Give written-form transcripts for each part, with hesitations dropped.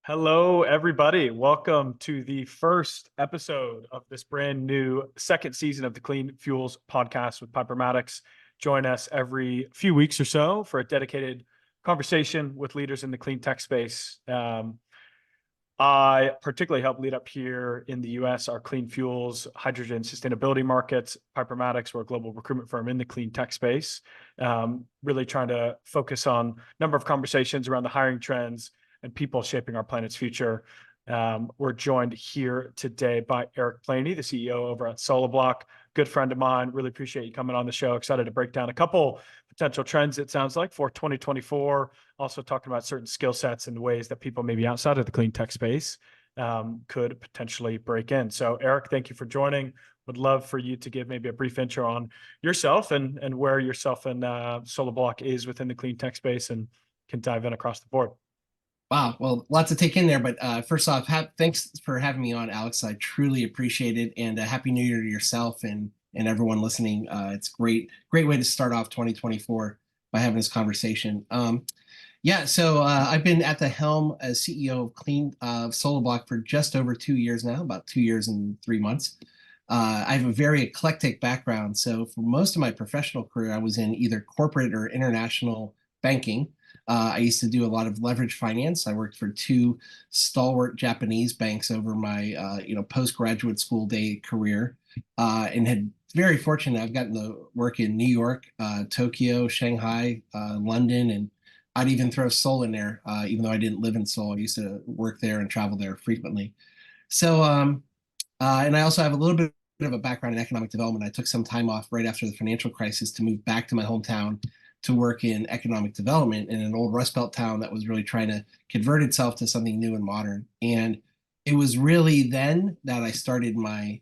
Hello, everybody. Welcome to the first episode of this brand new second season of the Clean Fuels podcast with Piper Maddox. Join us every few weeks or so for a dedicated conversation with leaders in the clean tech space. I particularly help lead up here in the US our clean fuels, hydrogen sustainability markets. Piper Maddox, we're a global recruitment firm in the clean tech space, really trying to focus on a number of conversations around the hiring trends and people shaping our planet's future. We're joined here today by Eric Planey, the CEO over at Solablock, good friend of mine. Really appreciate you coming on the show. Excited to break down a couple potential trends, it sounds like, for 2024. Also talking about certain skill sets and ways that people maybe outside of the clean tech space could potentially break in. So Eric, thank you for joining. Would love for you to give maybe a brief intro on yourself and where yourself and Solablock is within the clean tech space, and can dive in across the board. Wow, well, lots to take in there, but first off, thanks for having me on, Alex. I truly appreciate it, and Happy New Year to yourself and everyone listening. It's great way to start off 2024 by having this conversation. So I've been at the helm as CEO of Solablock for just over 2 years now, about 2 years and 3 months. I have a very eclectic background, so for most of my professional career, I was in either corporate or international banking. I used to do a lot of leverage finance. I worked for two stalwart Japanese banks over my postgraduate school day career, and had very fortunate. I've gotten to work in New York, Tokyo, Shanghai, London, and I'd even throw Seoul in there, even though I didn't live in Seoul. I used to work there and travel there frequently. So, and I also have a little bit of a background in economic development. I took some time off right after the financial crisis to move back to my hometown to work in economic development in an old Rust Belt town that was really trying to convert itself to something new and modern. And it was really then that I started my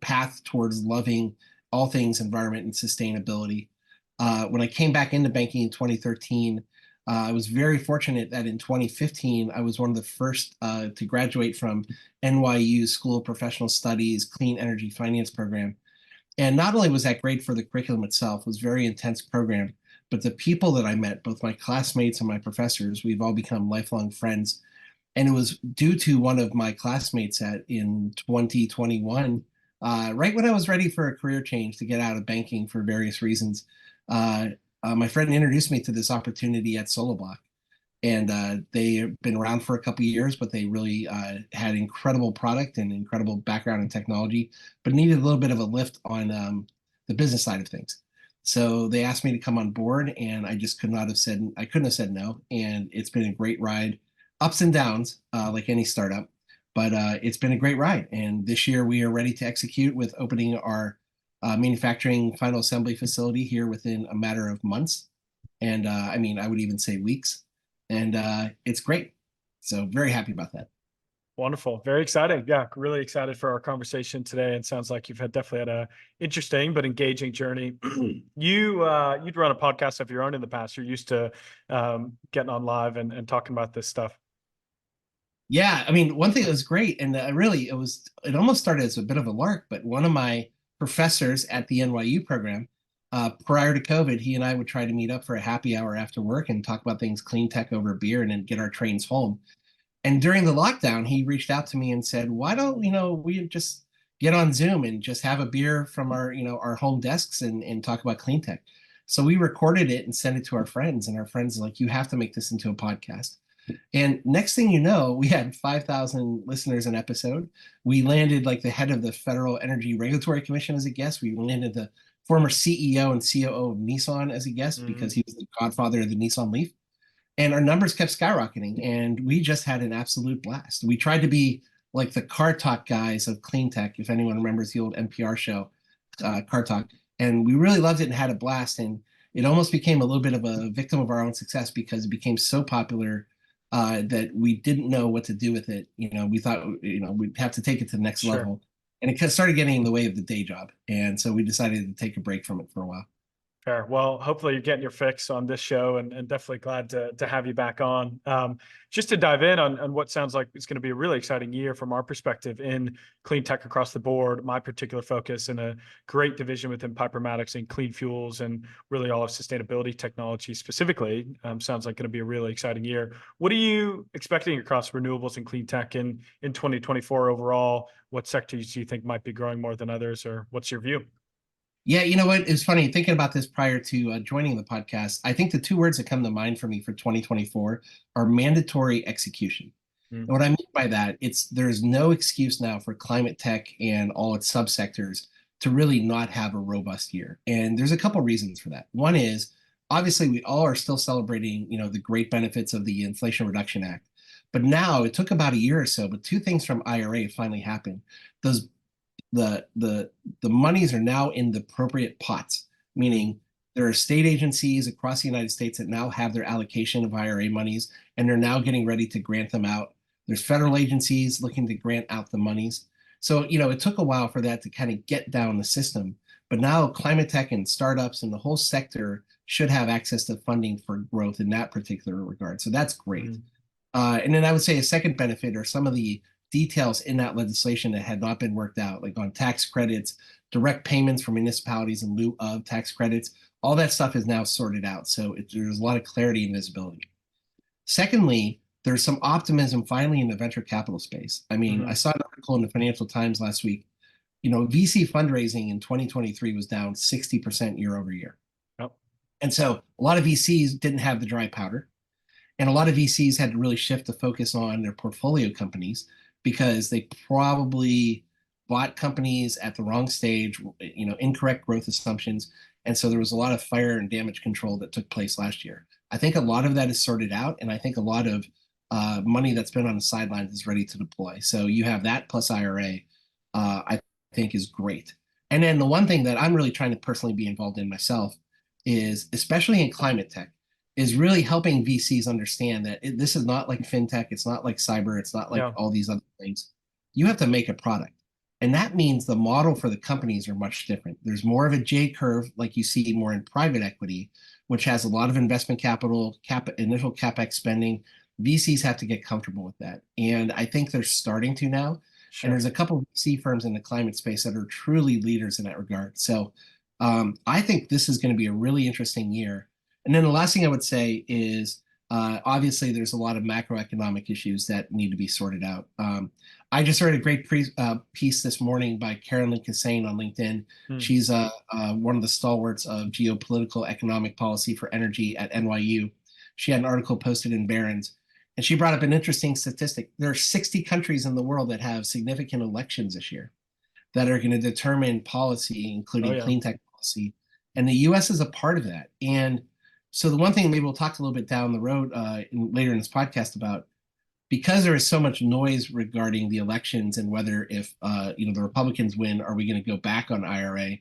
path towards loving all things environment and sustainability. When I came back into banking in 2013, I was very fortunate that in 2015, I was one of the first to graduate from NYU's School of Professional Studies Clean Energy Finance program. And not only was that great for the curriculum itself, it was a very intense program, but the people that I met, both my classmates and my professors, we've all become lifelong friends. And it was due to one of my classmates in 2021, right when I was ready for a career change to get out of banking for various reasons. My friend introduced me to this opportunity at Solablock. And they have been around for a couple of years, but they really had incredible product and incredible background in technology, but needed a little bit of a lift on the business side of things. So they asked me to come on board, and I just couldn't have said no. And it's been a great ride, ups and downs, like any startup, but it's been a great ride. And this year we are ready to execute with opening our manufacturing final assembly facility here within a matter of months. And I would even say weeks. And it's great. So very happy about that. Wonderful. Very exciting. Yeah, really excited for our conversation today. And sounds like you've definitely had a interesting but engaging journey. You'd run a podcast of your own in the past. You're used to getting on live and talking about this stuff. Yeah, one thing that was great, and it almost started as a bit of a lark, but one of my professors at the NYU program, prior to COVID, he and I would try to meet up for a happy hour after work and talk about things clean tech over a beer and then get our trains home. And during the lockdown, he reached out to me and said, why don't we just get on Zoom and just have a beer from our home desks and talk about clean tech. So we recorded it and sent it to our friends, and our friends are like, you have to make this into a podcast. And next thing you know, we had 5,000 listeners an episode. We landed like the head of the Federal Energy Regulatory Commission as a guest. We landed the former CEO and COO of Nissan as a guest because he was the godfather of the Nissan Leaf. And our numbers kept skyrocketing, and we just had an absolute blast. We tried to be like the Car Talk guys of clean tech, if anyone remembers the old NPR show, Car Talk. And we really loved it and had a blast. And it almost became a little bit of a victim of our own success because it became so popular that we didn't know what to do with it. We thought, we'd have to take it to the next level. And it started getting in the way of the day job. And so we decided to take a break from it for a while. Fair. Well, hopefully you're getting your fix on this show, and definitely glad to have you back on. Just to dive in on what sounds like it's going to be a really exciting year from our perspective in clean tech across the board. My particular focus in a great division within Piper Maddox in clean fuels and really all of sustainability technology specifically, sounds like going to be a really exciting year. What are you expecting across renewables and clean tech in 2024 overall? What sectors do you think might be growing more than others, or what's your view? Yeah, you know what? It's funny thinking about this prior to joining the podcast. I think the two words that come to mind for me for 2024 are mandatory execution. And Mm. what I mean by that, there's no excuse now for climate tech and all its subsectors to really not have a robust year. And there's a couple reasons for that. One is obviously we all are still celebrating, the great benefits of the Inflation Reduction Act. But now it took about a year or so, but two things from IRA finally happened. Those the monies are now in the appropriate pots, meaning there are state agencies across the United States that now have their allocation of IRA monies, and they're now getting ready to grant them out. There's federal agencies looking to grant out the monies. So, it took a while for that to kind of get down the system. But now climate tech and startups and the whole sector should have access to funding for growth in that particular regard. So that's great. Mm. And then I would say a second benefit are some of the details in that legislation that had not been worked out, like on tax credits, direct payments from municipalities in lieu of tax credits. All that stuff is now sorted out. So there's a lot of clarity and visibility. Secondly, there's some optimism finally in the venture capital space. I mean, I saw an article in the Financial Times last week. VC fundraising in 2023 was down 60% year over year. Yep. And so a lot of VCs didn't have the dry powder. And a lot of VCs had to really shift the focus on their portfolio companies because they probably bought companies at the wrong stage, incorrect growth assumptions. And so there was a lot of fire and damage control that took place last year. I think a lot of that is sorted out, and I think a lot of money that's been on the sidelines is ready to deploy. So you have that plus IRA, I think is great. And then the one thing that I'm really trying to personally be involved in myself is, especially in climate tech, is really helping VCs understand that this is not like fintech, it's not like cyber, it's not like all these other things. You have to make a product. And that means the model for the companies are much different. There's more of a J curve, like you see more in private equity, which has a lot of investment capital, initial CapEx spending. VCs have to get comfortable with that. And I think they're starting to now. Sure. And there's a couple of VC firms in the climate space that are truly leaders in that regard. So I think this is going to be a really interesting year. And then the last thing I would say is, obviously, there's a lot of macroeconomic issues that need to be sorted out. I just read a great piece this morning by Carolyn Kassane on LinkedIn. She's one of the stalwarts of geopolitical economic policy for energy at NYU. She had an article posted in Barron's, and she brought up an interesting statistic. There are 60 countries in the world that have significant elections this year that are going to determine policy, including clean tech policy. And the U.S. is a part of that. And so the one thing maybe we'll talk a little bit down the road later in this podcast about, because there is so much noise regarding the elections and whether if the Republicans win, are we going to go back on IRA?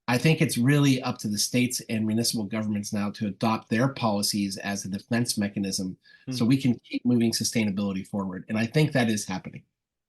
I think it's really up to the states and municipal governments now to adopt their policies as a defense mechanism so we can keep moving sustainability forward. And I think that is happening.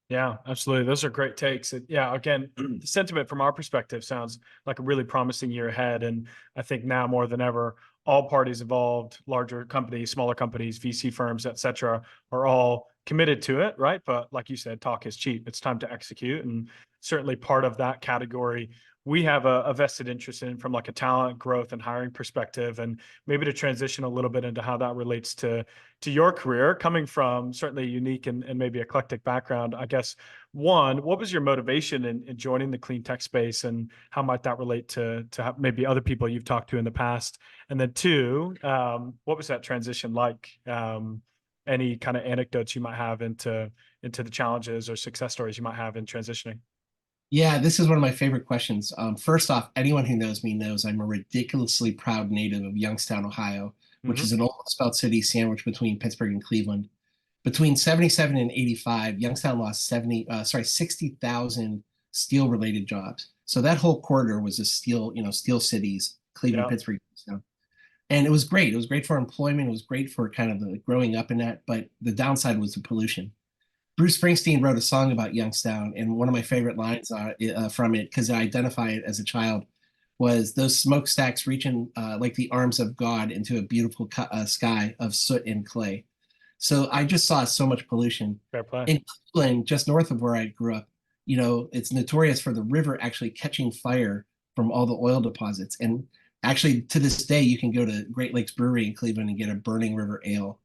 Yeah, absolutely. Those are great takes. Yeah, again, the sentiment from our perspective sounds like a really promising year ahead. And I think now more than ever, all parties involved, larger companies, smaller companies, VC firms, et cetera, are all committed to it, right? But like you said, talk is cheap. It's time to execute. And certainly part of that category, we have a vested interest in from like a talent growth and hiring perspective, and maybe to transition a little bit into how that relates to your career, coming from certainly a unique and maybe eclectic background. I guess, one, what was your motivation in joining the clean tech space, and how might that relate to maybe other people you've talked to in the past? And then two, what was that transition like? Any kind of anecdotes you might have into the challenges or success stories you might have in transitioning? Yeah, this is one of my favorite questions. First off, anyone who knows me knows I'm a ridiculously proud native of Youngstown, Ohio, which is an almost spelled city sandwiched between Pittsburgh and Cleveland. Between 77 and 85, Youngstown lost 60,000 steel-related jobs. So that whole corridor was a steel cities, Cleveland, Pittsburgh, Youngstown. And it was great. It was great for employment. It was great for kind of the growing up in that. But the downside was the pollution. Bruce Springsteen wrote a song about Youngstown, and one of my favorite lines from it, because I identify it as a child, was those smokestacks reaching like the arms of God into a beautiful sky of soot and clay. So I just saw so much pollution. Fair play. In Cleveland, just north of where I grew up, it's notorious for the river actually catching fire from all the oil deposits. And actually, to this day, you can go to Great Lakes Brewery in Cleveland and get a Burning River ale.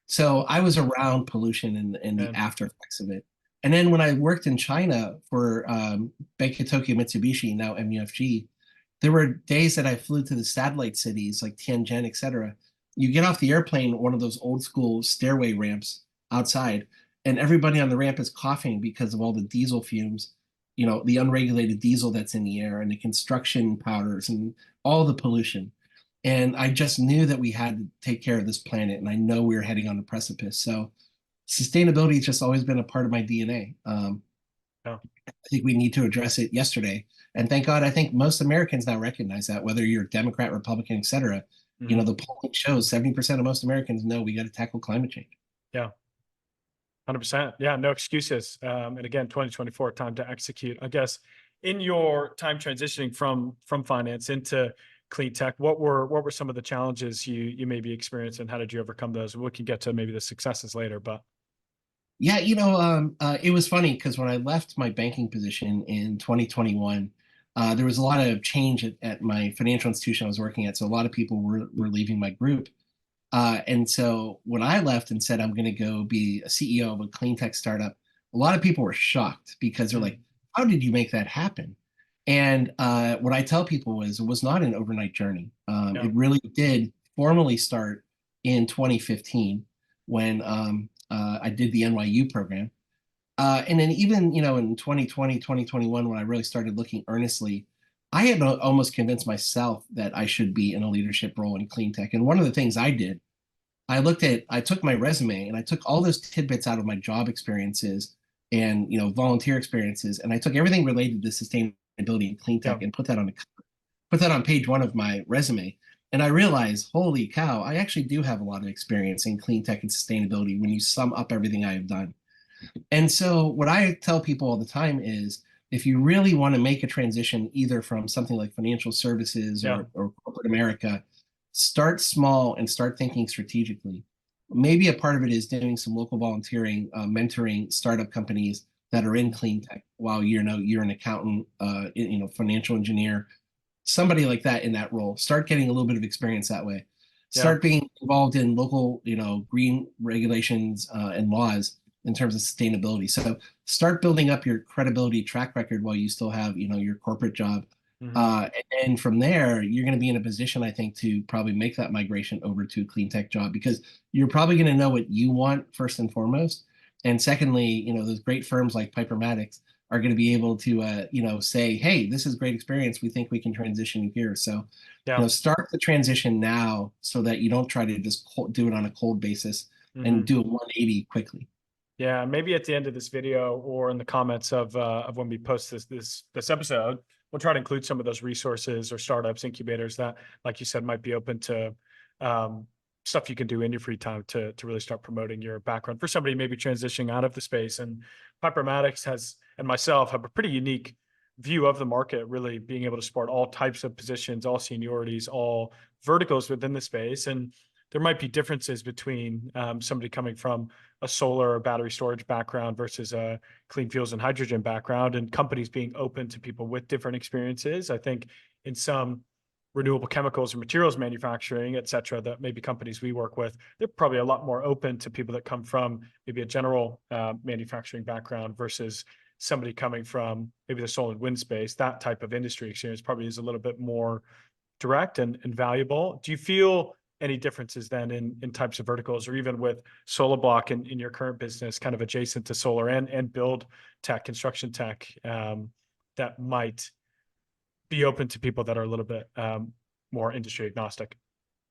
So I was around pollution and the And after effects of it. And then when I worked in China for Bank Tokyo Mitsubishi, now MUFG, there were days that I flew to the satellite cities like Tianjin, et cetera. You get off the airplane, one of those old school stairway ramps outside, and everybody on the ramp is coughing because of all the diesel fumes, the unregulated diesel that's in the air and the construction powders and all the pollution. And I just knew that we had to take care of this planet, and I know we were heading on the precipice. So sustainability has just always been a part of my DNA. yeah. I think we need to address it yesterday. And thank God, I think most Americans now recognize that, whether you're Democrat, Republican, et cetera. Mhm. The polling shows 70% of most Americans know we got to tackle climate change. Yeah. 100%. Yeah, no excuses. And again, 2024, time to execute. I guess in your time transitioning from finance into clean tech, what were some of the challenges you maybe experienced, and how did you overcome those? We can get to maybe the successes later, but Yeah, it was funny because when I left my banking position in 2021, there was a lot of change at my financial institution I was working at. So a lot of people were leaving my group. And so when I left and said I'm going to go be a CEO of a clean tech startup, a lot of people were shocked because they're like, "How did you make that happen?" And what I tell people is it was not an overnight journey. yeah, It really did formally start in 2015 when I did the NYU program. And then even, in 2020, 2021, when I really started looking earnestly, I had almost convinced myself that I should be in a leadership role in clean tech. And one of the things I did, I took my resume and I took all those tidbits out of my job experiences and, volunteer experiences, and I took everything related to sustainability and clean yeah, tech and put that on page one of my resume. And I realized, holy cow, I actually do have a lot of experience in clean tech and sustainability when you sum up everything I have done. And so, what I tell people all the time is if you really want to make a transition, either from something like financial services yeah, or corporate America, start small and start thinking strategically. Maybe a part of it is doing some local volunteering, mentoring startup companies that are in clean tech while you're an accountant, financial engineer, somebody like that in that role. Start getting a little bit of experience that way. yeah, Start being involved in local, green regulations and laws in terms of sustainability. So start building up your credibility track record while you still have, your corporate job. mhm, And from there, you're going to be in a position, I think, to probably make that migration over to a clean tech job because you're probably going to know what you want first and foremost. And secondly, those great firms like Piper Maddox are going to be able to, say, hey, this is great experience. We think we can transition you here. So, yeah, start the transition now so that you don't try to just do it on a cold basis and mhm. do a 180 quickly. Yeah, maybe at the end of this video or in the comments of when we post this episode, we'll try to include some of those resources or startups, incubators that, like you said, might be open to um, stuff you can do in your free time to really start promoting your background for somebody maybe transitioning out of the space. And Piper Maddox has, and myself, have a pretty unique view of the market, really being able to support all types of positions, all seniorities, all verticals within the space. And there might be differences between somebody coming from a solar or battery storage background versus a clean fuels and hydrogen background, and companies being open to people with different experiences. I think in some renewable chemicals and materials manufacturing, et cetera, that maybe companies we work with, they're probably a lot more open to people that come from maybe a general manufacturing background versus somebody coming from maybe the solar and wind space. That type of industry experience probably is a little bit more direct and valuable. Do you feel any differences then in types of verticals, or even with Solablock in your current business, kind of adjacent to solar and build tech, construction tech, that might be open to people that are a little bit more industry agnostic?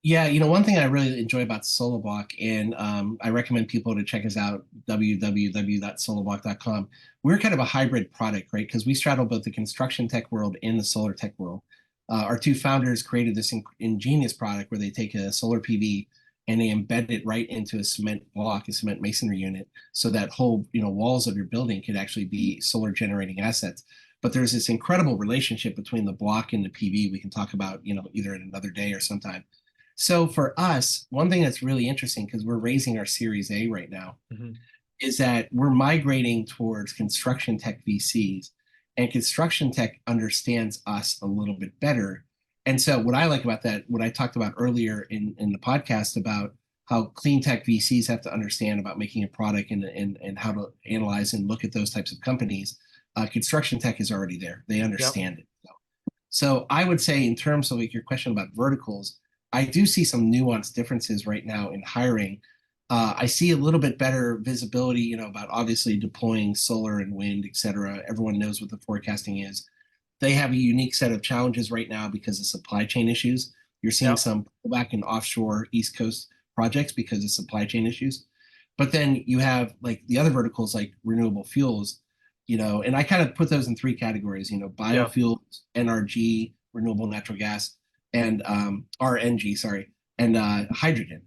Yeah, one thing I really enjoy about Solablock, and I recommend people to check us out, www.solablock.com. We're kind of a hybrid product, right? Because we straddle both the construction tech world and the solar tech world. Our two founders created this ingenious product where they take a solar PV and they embed it right into a cement block, a cement masonry unit, so that whole, walls of your building could actually be solar generating assets. but there's this incredible relationship between the block and the PV we can talk about, either in another day or sometime. So for us, one thing that's really interesting, because we're raising our Series A right now, is that we're migrating towards construction tech VCs, and construction tech understands us a little bit better. And so what I like about that, what I talked about earlier in the podcast about how clean tech VCs have to understand about making a product and how to analyze and look at those types of companies, construction tech is already there. They understand it. So I would say, in terms of like your question about verticals, I do see some nuanced differences right now in hiring. I see a little bit better visibility, about obviously deploying solar and wind, et cetera. Everyone knows what the forecasting is. They have a unique set of challenges right now because of supply chain issues. You're seeing some pullback in offshore East Coast projects because of supply chain issues. But then you have like the other verticals like renewable fuels, and I kind of put those in three categories, biofuels, NRG, renewable natural gas, and RNG, sorry, and hydrogen.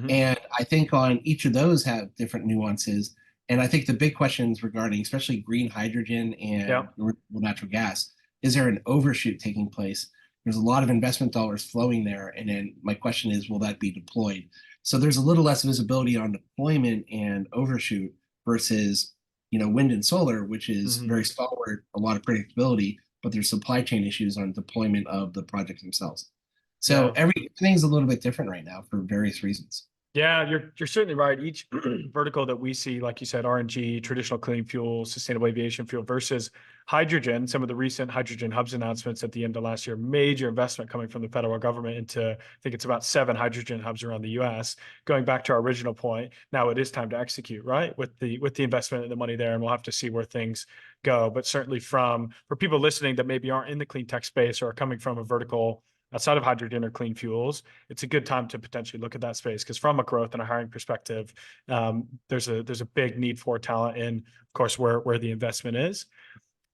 And I think on each of those have different nuances. And I think the big questions regarding especially green hydrogen and renewable natural gas, is there an overshoot taking place? There's a lot of investment dollars flowing there. And then my question is, will that be deployed? So there's a little less visibility on deployment and overshoot versus, wind and solar, which is very stalwart, a lot of predictability, but there's supply chain issues on deployment of the projects themselves. So everything's a little bit different right now for various reasons. Yeah, you're certainly right. Each vertical that we see, like you said, RNG, traditional clean fuel, sustainable aviation fuel versus hydrogen, some of the recent hydrogen hubs announcements at the end of last year, major investment coming from the federal government into, I think it's about 7 hydrogen hubs around the US. Going back to our original point, now it is time to execute, right? With the investment and the money there, and we'll have to see where things go. But certainly for people listening that maybe aren't in the clean tech space or are coming from a vertical outside of hydrogen or clean fuels, it's a good time to potentially look at that space, because from a growth and a hiring perspective, there's a big need for talent, and of course where the investment is.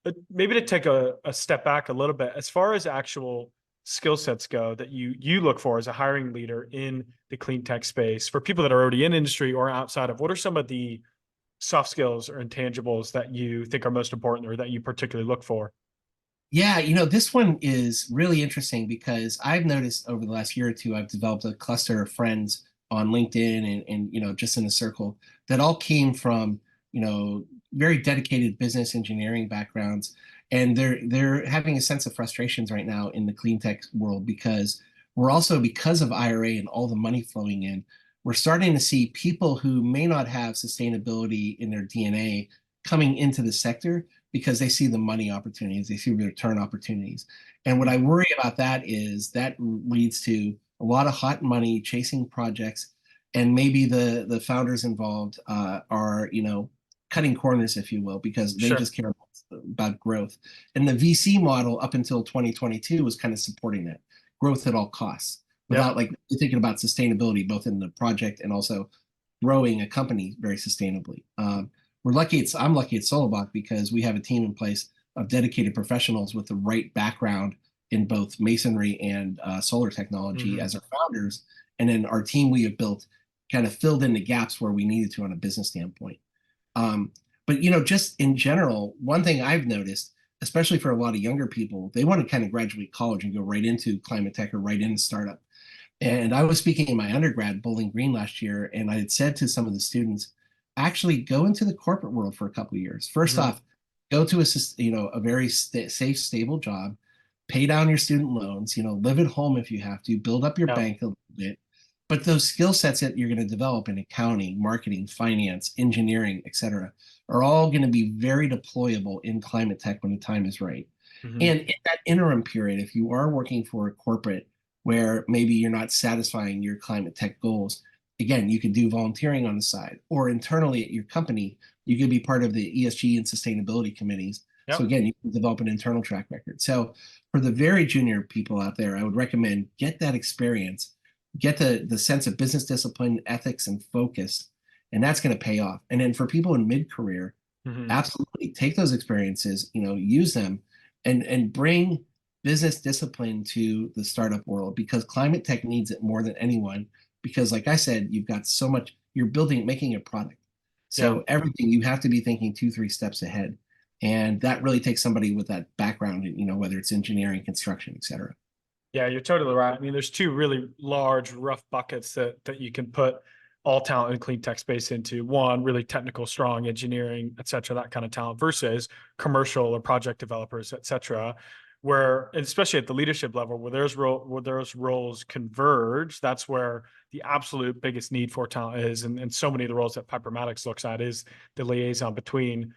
But maybe to take a step back a little bit, as far as actual skill sets go that you look for as a hiring leader in the clean tech space, for people that are already in industry or outside of, what are some of the soft skills or intangibles that you think are most important or that you particularly look for? Yeah, this one is really interesting because I've noticed over the last year or two, I've developed a cluster of friends on LinkedIn and just in a circle that all came from, very dedicated business engineering backgrounds. And they're having a sense of frustrations right now in the clean tech world, because we're also, because of IRA and all the money flowing in, we're starting to see people who may not have sustainability in their DNA coming into the sector because they see the money opportunities, they see the return opportunities. And what I worry about that is that leads to a lot of hot money chasing projects, and maybe the founders involved are, cutting corners, if you will, because they just care about growth. And the VC model up until 2022 was kind of supporting that growth at all costs, without like thinking about sustainability, both in the project and also growing a company very sustainably. I'm lucky at Solablock because we have a team in place of dedicated professionals with the right background in both masonry and solar technology as our founders. And then our team we have built kind of filled in the gaps where we needed to on a business standpoint. But just in general, one thing I've noticed, especially for a lot of younger people, they want to kind of graduate college and go right into climate tech or right into startup. And I was speaking in my undergrad, Bowling Green, last year, and I had said to some of the students, actually go into the corporate world for a couple of years. First off, go to a very safe, stable job, pay down your student loans, live at home if you have to, build up your bank a little bit. But those skill sets that you're going to develop in accounting, marketing, finance, engineering, et cetera, are all going to be very deployable in climate tech when the time is right. And in that interim period, if you are working for a corporate where maybe you're not satisfying your climate tech goals, again, you could do volunteering on the side, or internally at your company, you could be part of the ESG and sustainability committees. So again, you can develop an internal track record. So for the very junior people out there, I would recommend get that experience, get the sense of business discipline, ethics, and focus, and that's going to pay off. And then for people in mid-career, absolutely take those experiences, use them and bring business discipline to the startup world, because climate tech needs it more than anyone. Because like I said, you've got so much, you're making a product. So everything, you have to be thinking 2-3 steps ahead. And that really takes somebody with that background, whether it's engineering, construction, et cetera. Yeah, you're totally right. I mean, there's two really large, rough buckets that you can put all talent in clean tech space into. One, really technical, strong engineering, et cetera, that kind of talent, versus commercial or project developers, et cetera, where, and especially at the leadership level, where those roles converge, that's where the absolute biggest need for talent is. And so many of the roles that Piper Maddox looks at is the liaison between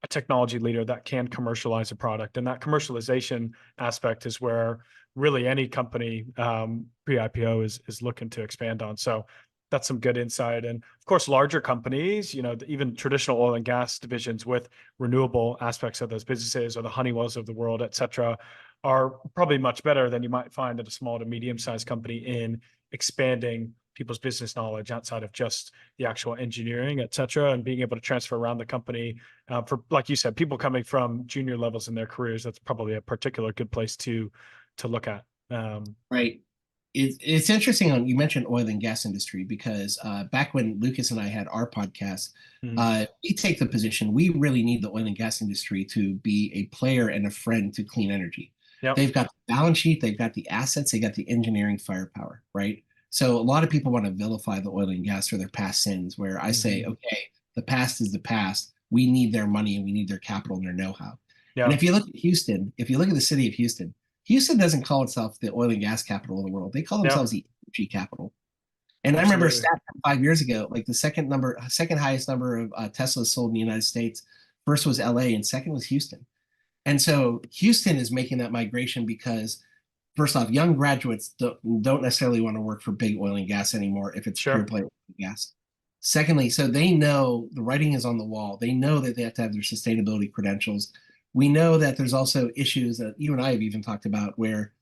a technology leader that can commercialize a product. And that commercialization aspect is where really any company pre-IPO is looking to expand on. So that's some good insight. And of course, larger companies, even traditional oil and gas divisions with renewable aspects of those businesses, or the Honeywells of the world, et cetera, are probably much better than you might find at a small to medium-sized company in expanding people's business knowledge outside of just the actual engineering, et cetera, and being able to transfer around the company. For, like you said, people coming from junior levels in their careers, that's probably a particular good place to look at. Right. It's interesting you mentioned oil and gas industry, because back when Lucas and I had our podcast, we take the position we really need the oil and gas industry to be a player and a friend to clean energy. Yep. They've got the balance sheet, they've got the assets, they got the engineering firepower, right? So a lot of people want to vilify the oil and gas for their past sins, where I say, okay, the past is the past. We need their money and we need their capital and their know-how. Yeah. And if you look at Houston, if you look at the city of Houston, Houston doesn't call itself the oil and gas capital of the world. They call themselves the energy capital. And Absolutely. I remember a stat 5 years ago, like the second highest number of Teslas sold in the United States. First was LA and second was Houston. And so Houston is making that migration because, first off, young graduates don't necessarily want to work for big oil and gas anymore if it's pure play oil and gas. Secondly, so they know the writing is on the wall. They know that they have to have their sustainability credentials. We know that there's also issues that you and I have even talked about where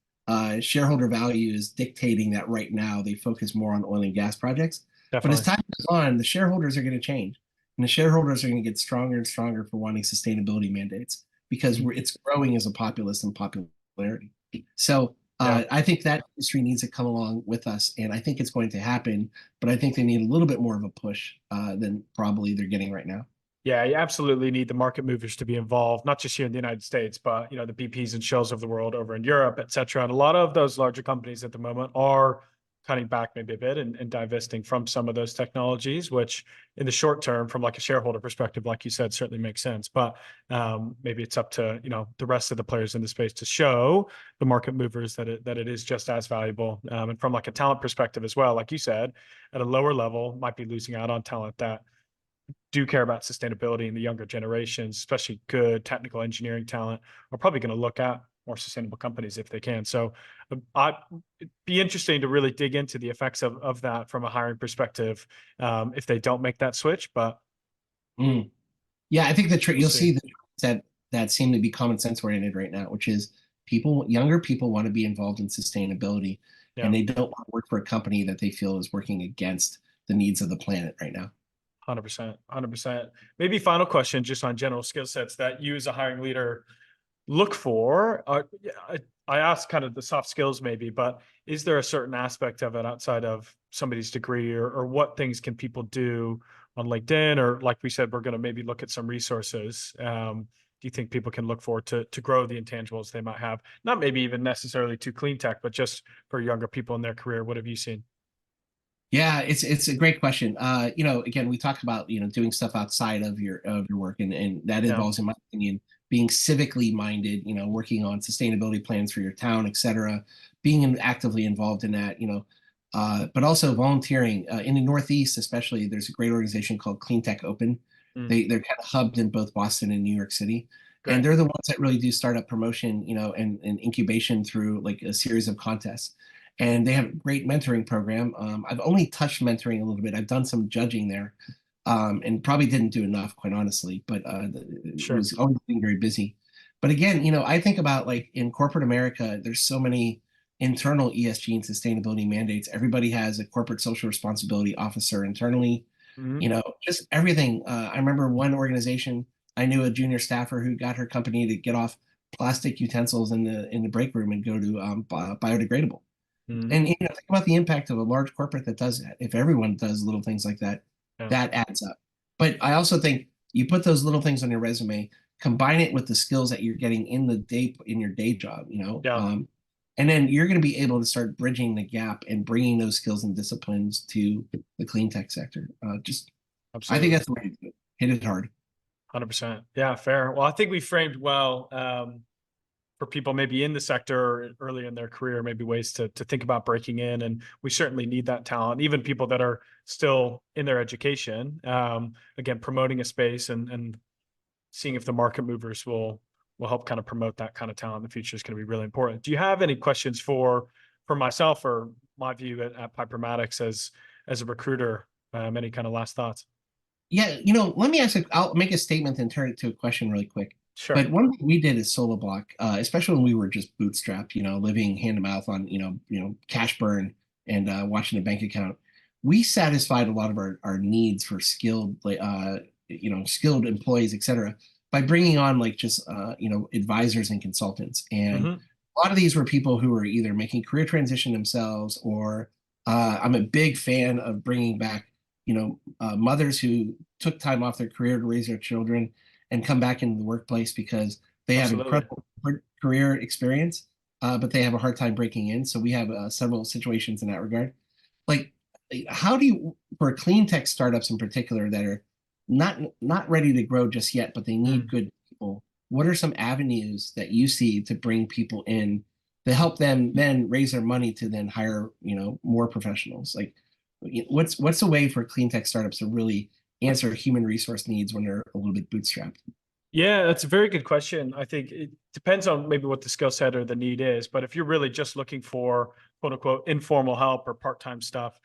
shareholder value is dictating that right now they focus more on oil and gas projects. Definitely. But as time goes on, the shareholders are going to change. And the shareholders are going to get stronger and stronger for wanting sustainability mandates, because it's growing as a populace and popularity. So I think that industry needs to come along with us, and I think it's going to happen, but I think they need a little bit more of a push than probably they're getting right now. Yeah, you absolutely need the market movers to be involved, not just here in the United States, but the BPs and Shells of the world over in Europe, et cetera. And a lot of those larger companies at the moment are cutting back maybe a bit and divesting from some of those technologies, which in the short term, from like a shareholder perspective, like you said, certainly makes sense. But maybe it's up to the rest of the players in the space to show the market movers that it is just as valuable. And from like a talent perspective as well, like you said, at a lower level, might be losing out on talent that do care about sustainability, in the younger generations, especially good technical engineering talent, are probably going to look at more sustainable companies if they can. So it'd be interesting to really dig into the effects of that from a hiring perspective if they don't make that switch. But yeah, I think you'll see that seem to be common sense oriented right now, which is younger people want to be involved in sustainability, and they don't want to work for a company that they feel is working against the needs of the planet right now. 100%, 100%. Maybe final question, just on general skill sets that you as a hiring leader look for. I asked kind of the soft skills maybe, but is there a certain aspect of it outside of somebody's degree, or what things can people do on LinkedIn? Or like we said, we're going to maybe look at some resources. Do you think people can look for to grow the intangibles they might have? Not maybe even necessarily to CleanTech, but just for younger people in their career. What have you seen? Yeah, it's a great question. Again, we talked about doing stuff outside of your work, and that involves, in my opinion, being civically minded. Working on sustainability plans for your town, et cetera. Being actively involved in that. But also volunteering in the Northeast, especially. There's a great organization called CleanTech Open. They're kind of hubbed in both Boston and New York City. Great. And they're the ones that really do startup promotion, and incubation through like a series of contests. And they have a great mentoring program. I've only touched mentoring a little bit. I've done some judging there, and probably didn't do enough, quite honestly. But it was always being very busy. But again, I think about, like, in corporate America, there's so many internal ESG and sustainability mandates. Everybody has a corporate social responsibility officer internally. Just everything. I remember one organization, I knew a junior staffer who got her company to get off plastic utensils in the break room and go to biodegradable. And think about the impact of a large corporate that does that. If everyone does little things like that, that adds up. But I also think you put those little things on your resume, combine it with the skills that you're getting in your day job, Yeah, and then you're going to be able to start bridging the gap and bringing those skills and disciplines to the clean tech sector. I think absolutely. that's the way to do it. Hit it hard. 100%. Yeah, fair. Well, I think we framed well, for people maybe in the sector early in their career, maybe ways to think about breaking in. And we certainly need that talent, even people that are still in their education. Again, promoting a space and seeing if the market movers will help kind of promote that kind of talent in the future is going to be really important. Do you have any questions for myself or my view at Piper Maddox as a recruiter? Any kind of last thoughts? Yeah, let me I'll make a statement and turn it to a question really quick. Sure. But one thing we did at Solablock, especially when we were just bootstrapped, living hand to mouth on, cash burn and watching a bank account, we satisfied a lot of our needs for skilled employees, et cetera, by bringing on like just, advisors and consultants. And Hmm. a lot of these were people who were either making career transition themselves, or I'm a big fan of bringing back mothers who took time off their career to raise their children and come back into the workplace because they have Absolutely. incredible career experience, but they have a hard time breaking in. So we have several situations in that regard. Like, how do you, for clean tech startups in particular that are not ready to grow just yet, but they need Mm. good people? What are some avenues that you see to bring people in to help them then raise their money to then hire more professionals? Like, what's a way for clean tech startups to really answer human resource needs when they're a little bit bootstrapped? Yeah, that's a very good question. I think it depends on maybe what the skill set or the need is. But if you're really just looking for quote unquote informal help or part-time stuff,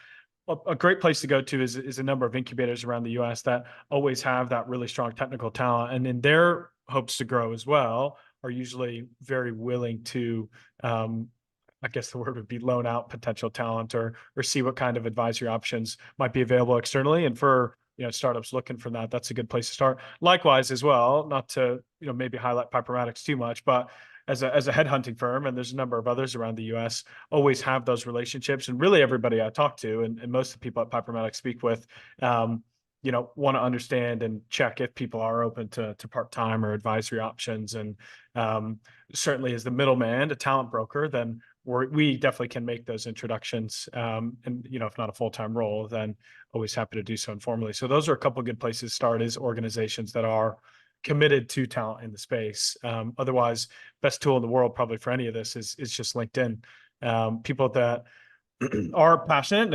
a great place to go to is a number of incubators around the US that always have that really strong technical talent. And in their hopes to grow as well, are usually very willing to, I guess the word would be loan out potential talent or see what kind of advisory options might be available externally. And for startups looking for that, that's a good place to start. Likewise, as well, not to maybe highlight Piper Maddox too much, but as a headhunting firm, and there's a number of others around the U.S., always have those relationships. And really, everybody I talk to, and most of the people at Piper Maddox speak with, want to understand and check if people are open to part-time or advisory options. And certainly, as the middleman, a talent broker, then we definitely can make those introductions. And if not a full-time role, then always happy to do so informally. So those are a couple of good places to start, is organizations that are committed to talent in the space. Otherwise, best tool in the world probably for any of this is just LinkedIn. People that are passionate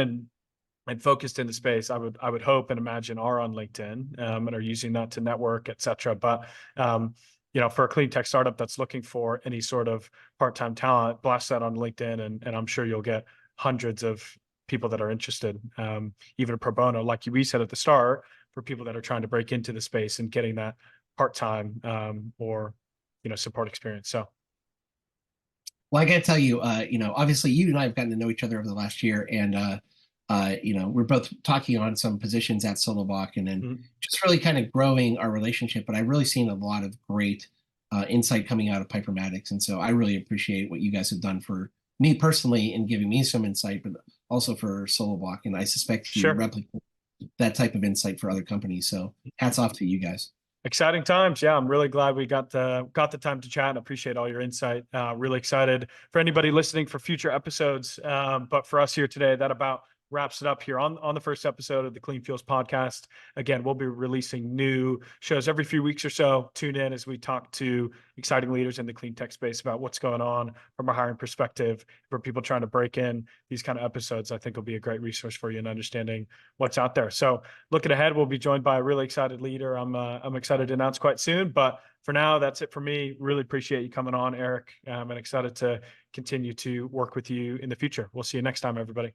and focused in the space, I would hope and imagine are on LinkedIn, and are using that to network, et cetera. But for a clean tech startup that's looking for any sort of part-time talent, blast that on LinkedIn, and I'm sure you'll get hundreds of people that are interested, even a pro bono, like we said at the start, for people that are trying to break into the space and getting that part-time or support experience. So Well, I got to tell you, obviously you and I have gotten to know each other over the last year, and we're both talking on some positions at Solablock, and then mm, just really kind of growing our relationship. But I've really seen a lot of great insight coming out of Piper Maddox, and so I really appreciate what you guys have done for me personally in giving me some insight, but also for Solablock, and I suspect you sure. replicate that type of insight for other companies. So hats off to you guys. Exciting times. Yeah, I'm really glad we got the time to chat and appreciate all your insight. Really excited for anybody listening for future episodes. But for us here today, that about wraps it up here on the first episode of the Clean Fuels podcast. Again, we'll be releasing new shows every few weeks or so. Tune in as we talk to exciting leaders in the clean tech space about what's going on from a hiring perspective for people trying to break in. These kind of episodes, I think, will be a great resource for you in understanding what's out there. So looking ahead, we'll be joined by a really excited leader I'm excited to announce quite soon. But for now, that's it for me. Really appreciate you coming on, Eric. And excited to continue to work with you in the future. We'll see you next time, everybody.